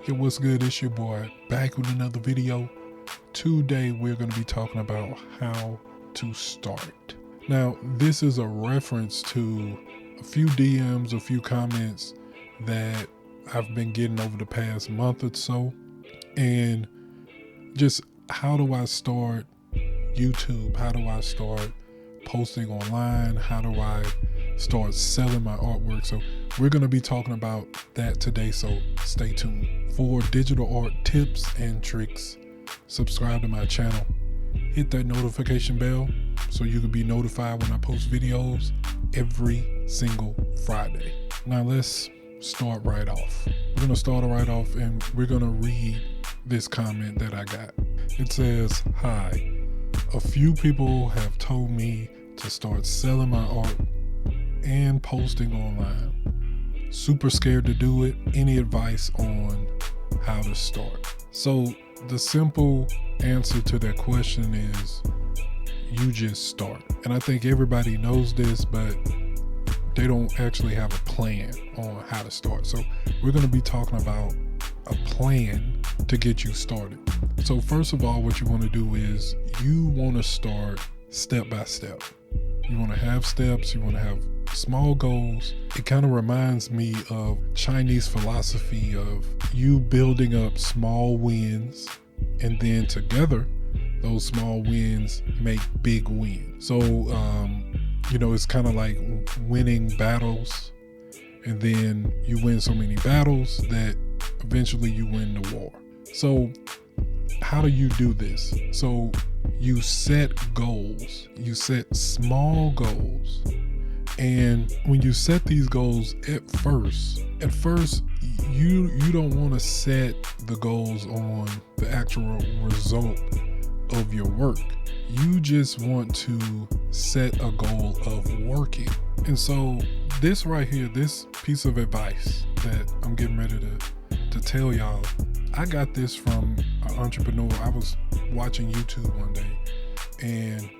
Yo, what's good? It's your boy back with another video. Today we're going to be talking about how to start. Now, this is a reference to a few DMs, a few comments that I've been getting over the past month or so. And just how do I start YouTube? How do I start posting online? How do I start selling my artwork? So we're going to be talking about that today, so stay tuned. For digital art tips and tricks, subscribe to my channel. Hit that notification bell so you can be notified when I post videos every single Friday. Now let's start right off. We're going to start right off and we're going to read this comment that I got. It says, "Hi, a few people have told me to start selling my art and posting online. Super scared to do it. Any advice on how to start?" So the simple answer to that question is you just start. And I think everybody knows this, but they don't actually have a plan on how to start. So we're going to be talking about a plan to get you started. So first of all, what you want to do is you want to start step by step. You want to have steps, you want to have small goals. It kind of reminds me of Chinese philosophy of you building up small wins, and then together those small wins make big wins. So it's kind of like winning battles, and then you win so many battles that eventually you win the war. So how do you do this? So you set goals, you set small goals. And when you set these goals at first you don't want to set the goals on the actual result of your work. You just want to set a goal of working. And so this right here, this piece of advice that I'm getting ready to tell y'all, I got this from an entrepreneur. I was watching YouTube one day and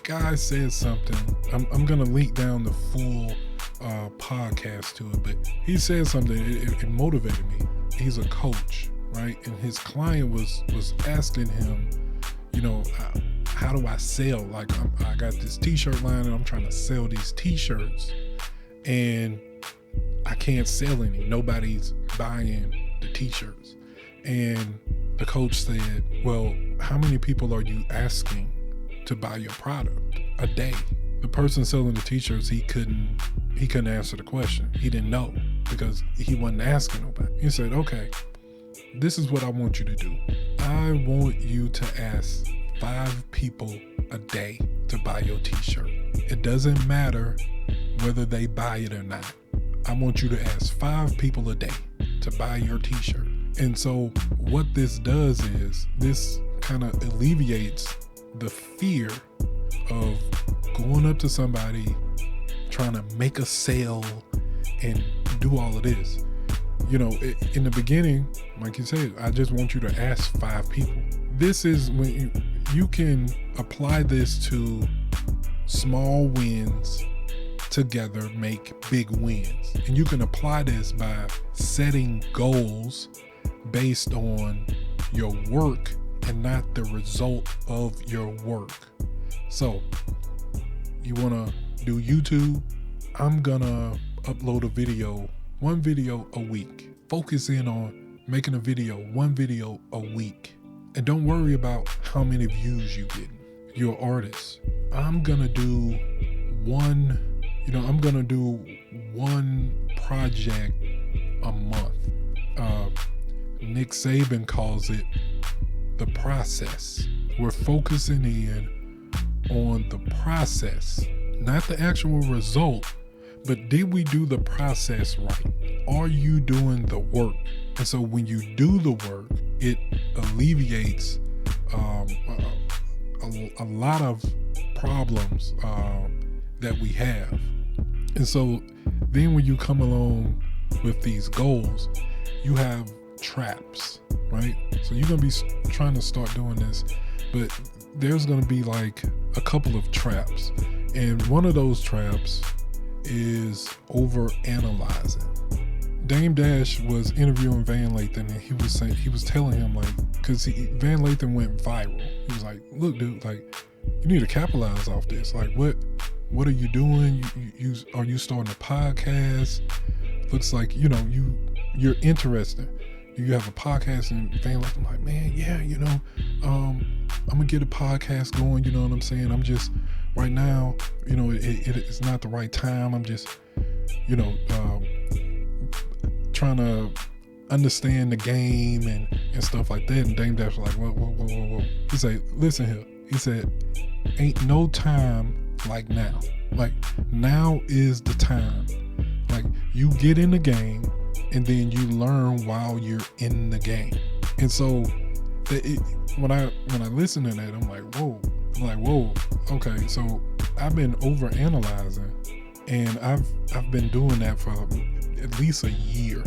guy said something. I'm gonna link down the full podcast to it, but he said something. It motivated me. He's a coach, right? And his client was asking him, how do I sell? Like I got this t-shirt line and I'm trying to sell these t-shirts and I can't sell any. Nobody's buying the t-shirts. And the coach said, well, how many people are you asking to buy your product a day? The person selling the t-shirts, he couldn't answer the question. He didn't know because he wasn't asking nobody. He said, okay, this is what I want you to do. I want you to ask 5 people a day to buy your t-shirt. It doesn't matter whether they buy it or not. I want you to ask 5 people a day to buy your t-shirt. And so what this does is this kind of alleviates the fear of going up to somebody, trying to make a sale and do all of this. In the beginning, like you said, I just want you to ask 5 people. This is when you can apply this to small wins together make big wins. And you can apply this by setting goals based on your work and not the result of your work. So you want to do YouTube? I'm gonna upload one video a week. Focus in on making one video a week. And don't worry about how many views you get. You're an artist. I'm gonna do one project a month. Nick Saban calls it the process. We're focusing in on the process, not the actual result, but did we do the process right? Are you doing the work? And so when you do the work, it alleviates a lot of problems that we have. And so then when you come along with these goals, you have traps, right? So you're gonna be trying to start doing this, but there's gonna be like a couple of traps. And one of those traps is over analyzing. Dame Dash was interviewing Van Lathan, and he was telling him, like, because Van Lathan went viral. He was like, look, dude, like, you need to capitalize off this. Like, what are you doing? Are you starting a podcast? Looks like, you know, you're interested. You have a podcast, and Van Lathan like, man, yeah, you know, I'm gonna get a podcast going. You know what I'm saying? I'm just right now, you know, it's not the right time. I'm just, you know, trying to understand the game and stuff like that. And Dame Dash was like, whoa. He said, listen here. He said, ain't no time like now. Like, now is the time. Like, you get in the game and then you learn while you're in the game. And so when I listen to that, I'm like, whoa, okay. So I've been overanalyzing, and I've been doing that for at least a year.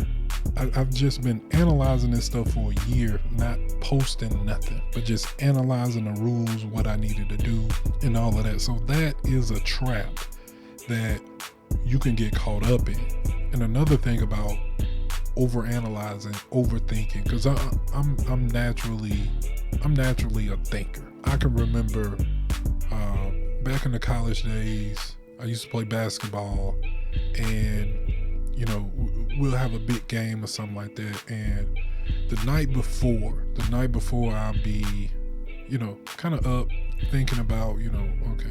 I've just been analyzing this stuff for a year, not posting nothing, but just analyzing the rules, what I needed to do, and all of that. So that is a trap that you can get caught up in. And another thing about overanalyzing, overthinking, because I'm naturally a thinker. I can remember back in the college days, I used to play basketball, and you know, we'll have a big game or something like that, and the night before I'll be, you know, kind of up thinking about, you know, okay,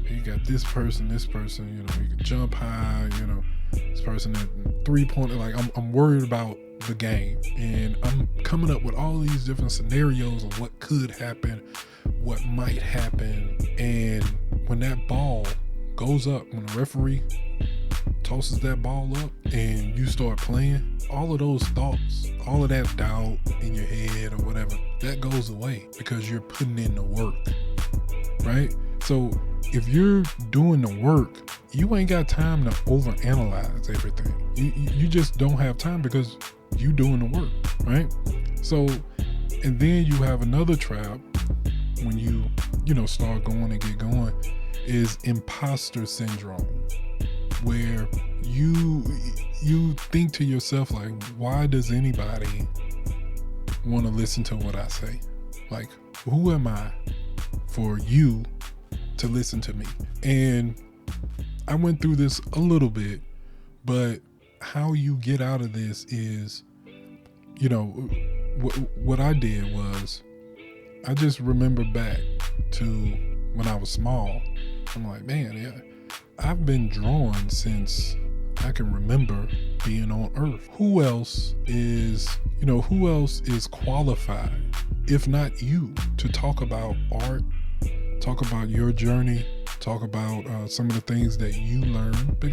you got this person, you know, you can jump high, you know, this person at 3-pointer, like I'm worried about the game, and I'm coming up with all these different scenarios of what could happen, what might happen. And when that ball goes up, when the referee tosses that ball up and you start playing, all of those thoughts, all of that doubt in your head or whatever, that goes away because you're putting in the work, right? So if you're doing the work, you ain't got time to overanalyze everything. You just don't have time because you doing the work, right? So, and then you have another trap when you know, start going and get going, is imposter syndrome, where you think to yourself, like, why does anybody want to listen to what I say? Like, who am I for you to listen to me? And I went through this a little bit, but how you get out of this is, you know, what I did was, I just remember back to when I was small. I'm like, man, yeah, I've been drawing since I can remember being on Earth. Who else is qualified, if not you, to talk about art, talk about your journey, talk about some of the things that you learned? But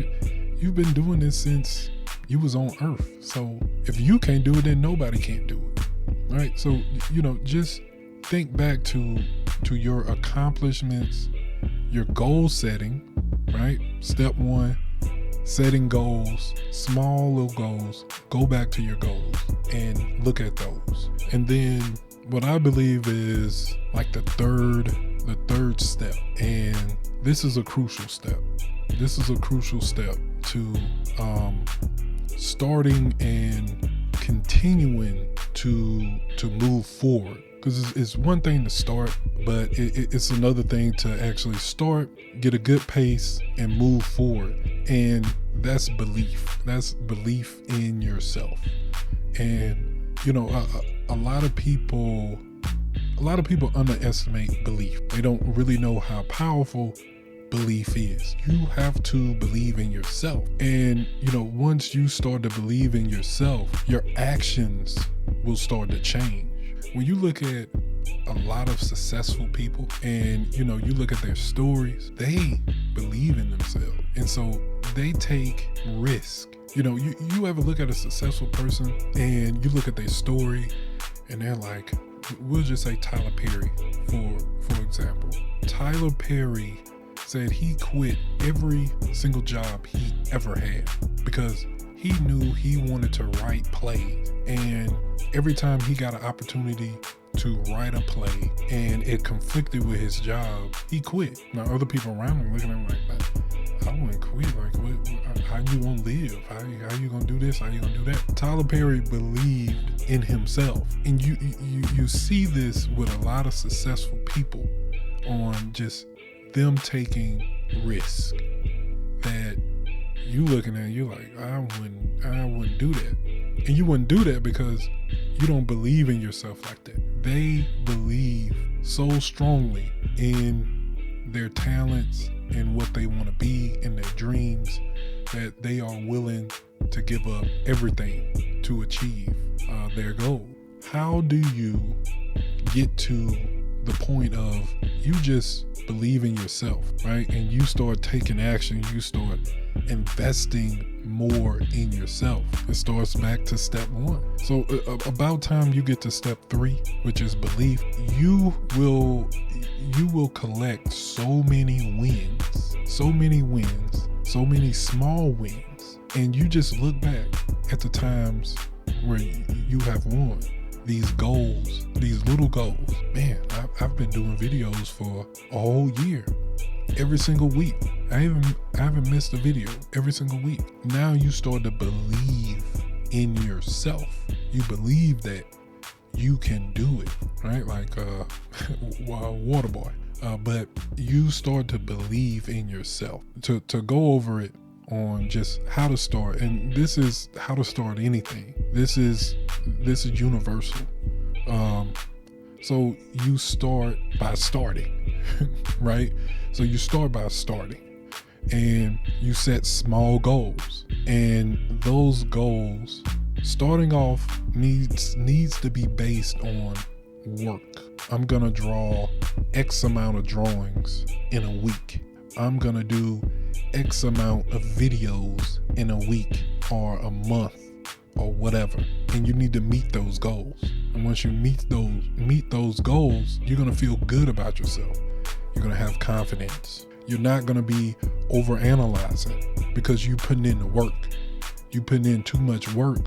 you've been doing this since you was on Earth. So if you can't do it, then nobody can do it, right? So, you know, just think back to your accomplishments, your goal setting, right? Step one, setting goals, small little goals. Go back to your goals and look at those. And then what I believe is like the third step, and this is a crucial step. This is a crucial step to starting and continuing to move forward. Because it's one thing to start, but it's another thing to actually start, get a good pace, and move forward. And that's belief. That's belief in yourself. And, you know, a lot of people underestimate belief. They don't really know how powerful belief is. You have to believe in yourself. And, you know, once you start to believe in yourself, your actions will start to change. When you look at a lot of successful people and, you know, you look at their stories, they believe in themselves. And so they take risk. You know, you ever look at a successful person and you look at their story and they're like, we'll just say Tyler Perry, for example. Tyler Perry said he quit every single job he ever had because he knew he wanted to write plays. And every time he got an opportunity to write a play and it conflicted with his job, he quit. Now other people around him looking at him like, I wouldn't quit. Like, how you gonna live? How you gonna do this? How you gonna do that? Tyler Perry believed in himself, and you see this with a lot of successful people on just them taking risk that you looking at, you're like, I wouldn't do that. And you wouldn't do that because you don't believe in yourself like that. They believe so strongly in their talents and what they want to be and their dreams that they are willing to give up everything to achieve their goal. How do you get to the point of you just believe in yourself, right? And you start taking action, you start investing more in yourself. It starts back to step 1. So about time you get to step 3, which is belief. You will collect so many wins, so many small wins. And you just look back at the times where you have won these goals, these little goals. Man, I've been doing videos for a whole year, every single week. I haven't missed a video every single week. Now you start to believe in yourself. You believe that you can do it, right? Like Waterboy. But you start to believe in yourself. To go over it on just how to start, and this is how to start anything. This is universal. So you start by starting, right? So you start by starting, and you set small goals, and those goals, starting off, needs to be based on work. I'm gonna draw X amount of drawings in a week. I'm gonna do X amount of videos in a week or a month or whatever. And you need to meet those goals. And once you meet those goals, you're gonna feel good about yourself. You're gonna have confidence. You're not gonna be overanalyzing because you putting in the work. You putting in too much work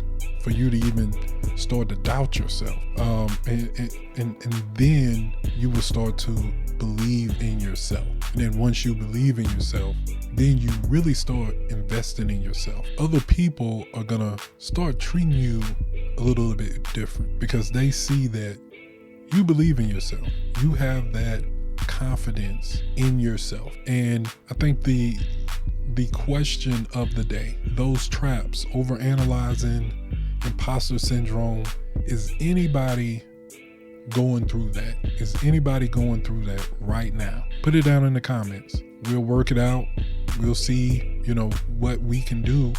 for you to even start to doubt yourself. And then you will start to believe in yourself. And then once you believe in yourself, then you really start investing in yourself. Other people are gonna start treating you a little bit different because they see that you believe in yourself. You have that confidence in yourself. And I think the question of the day, those traps, overanalyzing, imposter syndrome, is anybody going through that? Is anybody going through that right now? Put it down in the comments. We'll work it out. We'll see, what we can do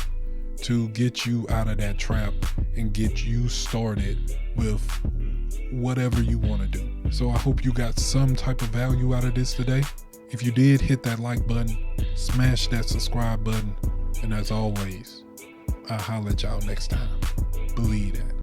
to get you out of that trap and get you started with whatever you want to do. So I hope you got some type of value out of this today. If you did, hit that like button, smash that subscribe button, and as always, I'll holler at y'all next time. Believe that.